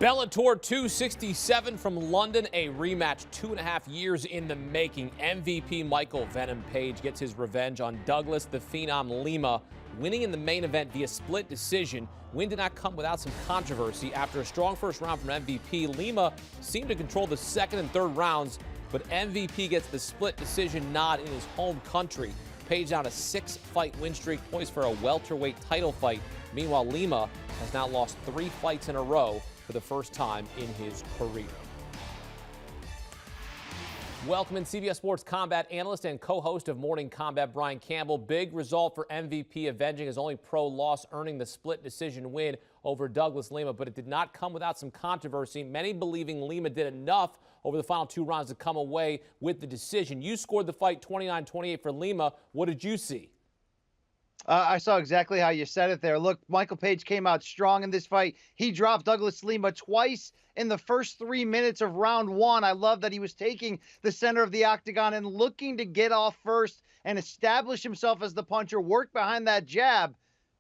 Bellator 267 from London, a rematch 2.5 years in the making. MVP Michael Venom Page gets his revenge on Douglas the Phenom Lima, winning in the main event via split decision. Win did not come without some controversy. After a strong first round from MVP, Lima seemed to control the second and third rounds, but MVP gets the split decision nod in his home country. Page on a 6-fight win streak, poised for a welterweight title fight. Meanwhile, Lima has now lost 3 fights in a row for the first time in his career. Welcome in CBS Sports combat analyst and co-host of Morning Combat, Brian Campbell. Big result for MVP, avenging his only pro loss, earning the split decision win over Douglas Lima, but it did not come without some controversy. Many believing Lima did enough over the final 2 rounds to come away with the decision. You scored the fight 29-28 for Lima. What did you see? I saw exactly how you said it there. Look, Michael Page came out strong in this fight. He dropped Douglas Lima twice in the first 3 minutes of round 1. I love that he was taking the center of the octagon and looking to get off first and establish himself as the puncher, work behind that jab.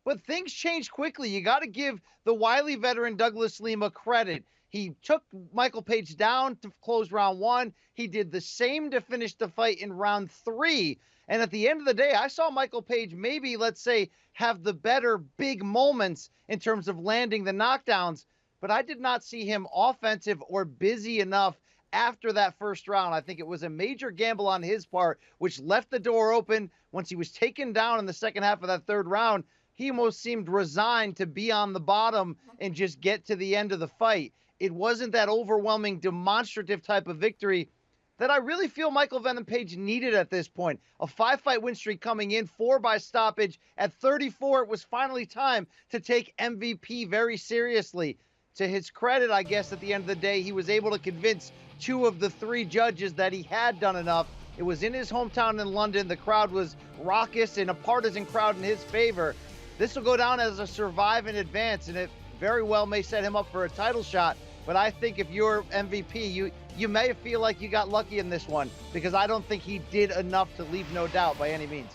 But things changed quickly. You got to give the wily veteran Douglas Lima credit. He took Michael Page down to close round 1. He did the same to finish the fight in round 3. And at the end of the day, I saw Michael Page maybe, let's say, have the better big moments in terms of landing the knockdowns, but I did not see him offensive or busy enough after that first round. I think it was a major gamble on his part, which left the door open. Once he was taken down in the second half of that third round, he almost seemed resigned to be on the bottom and just get to the end of the fight. It wasn't that overwhelming, demonstrative type of victory that I really feel Michael Venom Page needed at this point. A 5-fight win streak coming in, 4 by stoppage. At 34, it was finally time to take MVP very seriously. To his credit, I guess, at the end of the day, he was able to convince 2 of the 3 judges that he had done enough. It was in his hometown in London. The crowd was raucous and a partisan crowd in his favor. This will go down as a survive and advance, and it very well may set him up for a title shot. But I think if you're MVP, you may feel like you got lucky in this one, because I don't think he did enough to leave no doubt by any means.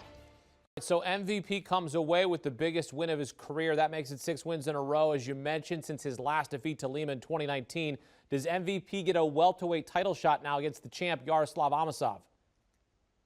So MVP comes away with the biggest win of his career. That makes it 6 wins in a row, as you mentioned, since his last defeat to Lima in 2019. Does MVP get a welterweight title shot now against the champ, Yaroslav Amosov?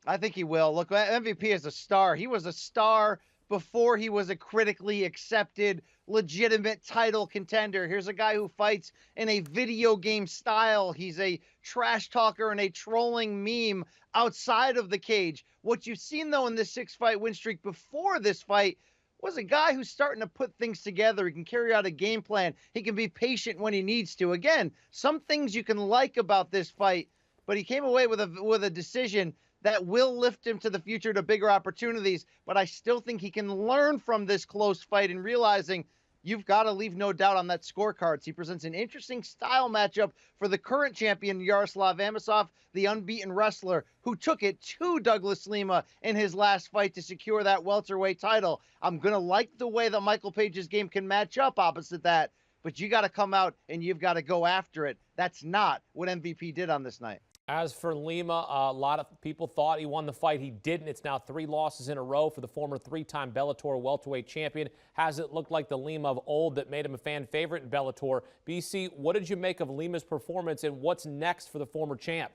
I think he will. Look, MVP is a star. He was a star before he was a critically accepted, legitimate title contender. Here's a guy who fights in a video game style. He's a trash talker and a trolling meme outside of the cage. What you've seen, though, in this 6-fight win streak before this fight was a guy who's starting to put things together. He can carry out a game plan. He can be patient when he needs to. Again, some things you can like about this fight, but he came away with a decision that will lift him to the future to bigger opportunities. But I still think he can learn from this close fight and realizing you've got to leave no doubt on that scorecards. He presents an interesting style matchup for the current champion, Yaroslav Amosov, the unbeaten wrestler who took it to Douglas Lima in his last fight to secure that welterweight title. I'm going to like the way that Michael Page's game can match up opposite that, but you got to come out and you've got to go after it. That's not what MVP did on this night. As for Lima, a lot of people thought he won the fight. He didn't. It's now 3 losses in a row for the former 3-time Bellator welterweight champion. Has it looked like the Lima of old that made him a fan favorite in Bellator? BC, what did you make of Lima's performance, and what's next for the former champ?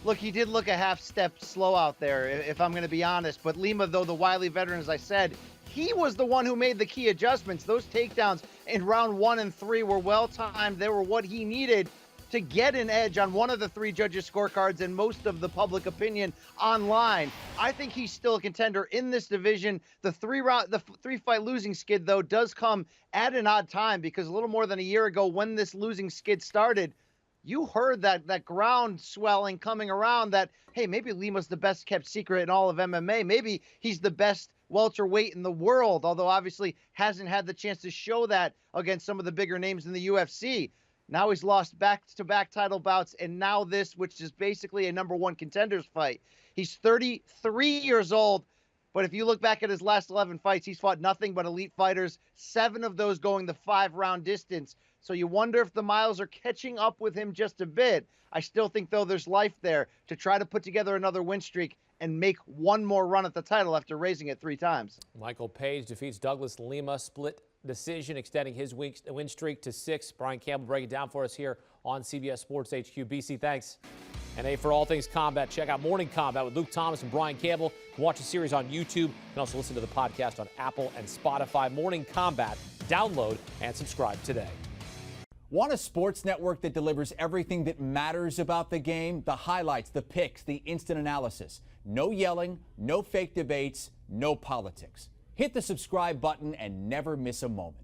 Look, he did look a half step slow out there, if I'm going to be honest. But Lima, though the wily veteran, as I said, he was the one who made the key adjustments. Those takedowns in round 1 and 3 were well-timed. They were what he needed to get an edge on one of the 3 judges' scorecards and most of the public opinion online. I think he's still a contender in this division. The 3-fight losing skid, though, does come at an odd time, because a little more than a year ago, when this losing skid started, you heard that ground swelling coming around that, hey, maybe Lima's the best kept secret in all of MMA. Maybe he's the best welterweight in the world, although obviously hasn't had the chance to show that against some of the bigger names in the UFC. Now he's lost back-to-back title bouts, and now this, which is basically a #1 contenders fight. He's 33 years old, but if you look back at his last 11 fights, he's fought nothing but elite fighters, 7 of those going the 5-round distance. So you wonder if the miles are catching up with him just a bit. I still think, though, there's life there to try to put together another win streak and make one more run at the title after raising it 3 times. Michael Page defeats Douglas Lima, split decision, extending his win streak to 6. Brian Campbell breaking it down for us here on CBS Sports HQ. BC, thanks. And hey, for all things combat, check out Morning Combat with Luke Thomas and Brian Campbell. You can watch the series on YouTube. You can also listen to the podcast on Apple and Spotify. Morning Combat. Download and subscribe today. Want a sports network that delivers everything that matters about the game? The highlights, the picks, the instant analysis. No yelling, no fake debates, no politics. Hit the subscribe button and never miss a moment.